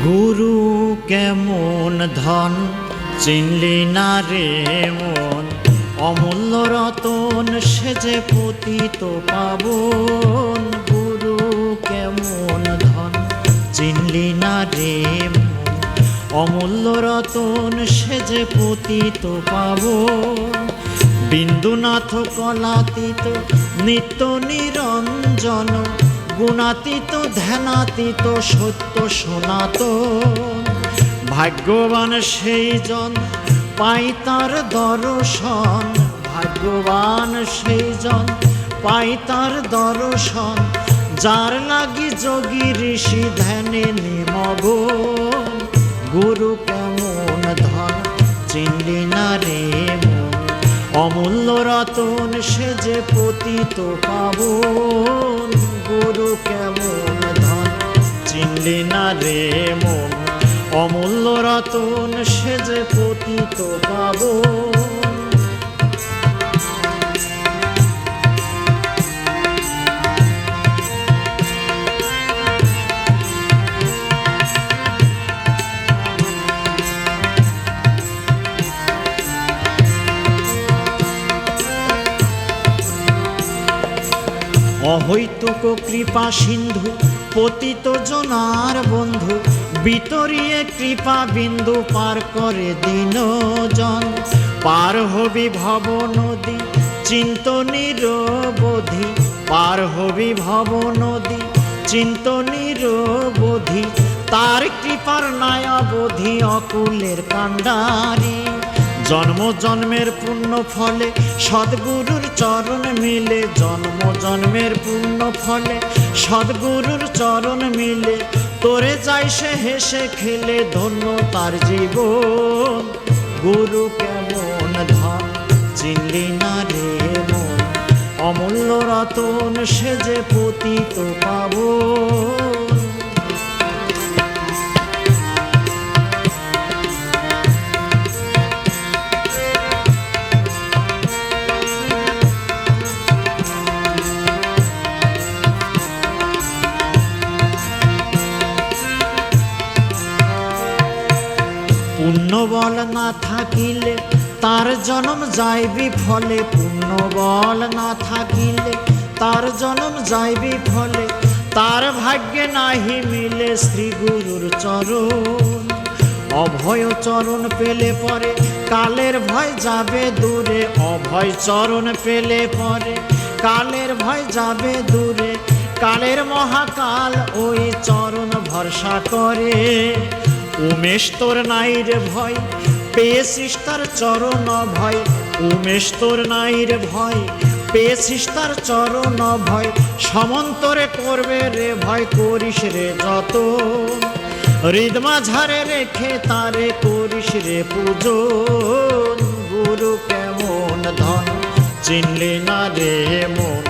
গুরু কেমন ধন চিনলি না রে মন, অমূল্য রতন সে যে পতিত পাবন। গুরু কেমন ধন চিনলি না রে মন, অমূল্য রতন সে যে পতিত পাবন। বিন্দুনাথ কলাতীত নিত্য নিরঞ্জন, গুণাতীত ধ্যানাতীত সত্য সনাতন। ভাগ্যবান সেই জন পাই তার দর্শন, ভাগ্যবান সেই জন পাই তার দর্শন। যার লাগি যোগী ঋষি ধ্যানে নিমগ্ন। গুরু কেমন ধন চিনলি না রে মন, অমূল্য রতন সে যে পতিত পাবন। গুরু কেমন ধন চিনলি না রে মন, অমূল্য রতন সে যে পতিত পাবন। অহৈতুক কৃপা সিন্ধু পতিত জনার বন্ধু, বিতরিয়ে কৃপা বিন্দু পার করে দীনজন। পার হবি ভব নদী চিন্ত নিরবধি, পার হবি ভব নদী চিন্ত নিরবধি। তার কৃপার নায়াবধি অকুলের কাণ্ডারি। জন্ম জন্মের পুণ্য ফলে সদ্গুরুর চরণ মিলে, জন্ম জন্মের পুণ্য ফলে সদ্গুরুর চরণ মিলে। তোরে যাই সে হেসে খেলে ধন্য তার জীবন। গুরু কেমন ধন চিনলি না রে মন, অমূল্য রতন সে যে পতিত পাবন। পুণ্য বল না থাকিলে তার জন্ম যায় বিফলে, পুণ্য বল না থাকিলে তার জন্ম যায় বিফলে। তার ভাগ্যে নাহি মিলে শ্রী গুরুর চরণ। অভয় চরণ পেলে পরে কালের ভয় যাবে দূরে, অভয় চরণ পেলে পরে কালের ভয় যাবে দূরে। কালের মহাকাল ওই চরণ ভরসা করে। উমেশ তোর নাই রে ভয় পেয়েছিস তার চরণ ভয়, উমেশ তোর নাই রে ভয় পেয়েছিস তার চরণ ভয়। সমন্তরে করবে রে ভয় করিস রে যত, হৃদ মাঝারে রেখে তারে করিস রে পূজন। গুরু কেমন ধন চিনলি না রে মন,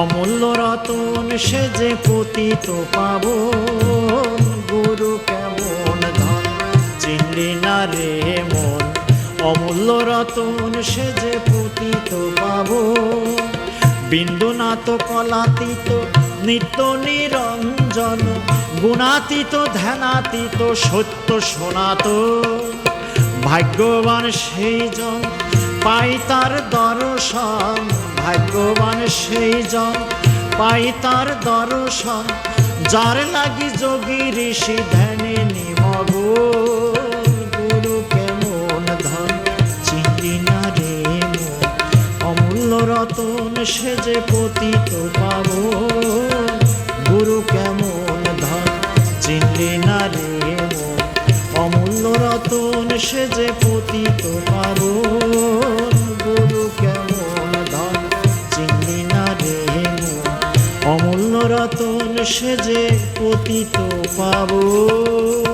অমূল্য রতন সে যে পতিত পাবন। গুরু কেমন ধন চিনলি না রে মন, অমূল্য রতন সে যে পতিত পাবন। বিন্দুনাথ কলাতীত নিত্য নিরঞ্জন, গুণাতীত ধ্যানাতীত সত্য সনাতন। ভাগ্যবান সেই জন পাই তার দর্শন, ভাগ্যবান সেই জন পাই তার দর্শন। যার লাগি যোগী ঋষি ধ্যানে নিমগ্ন। গুরু কেমন ধন চিনলি না রে মন, অমূল্য রতন সে যে পতিত পাবন। গুরু কেমন ধন চিনলি না রে মন, অমূল্য রতন সে যে পতিত পাবন। গুরু কেমন ধন চিনলি না রে মন, অমূল্য রতন সে যে পতিত পাবন।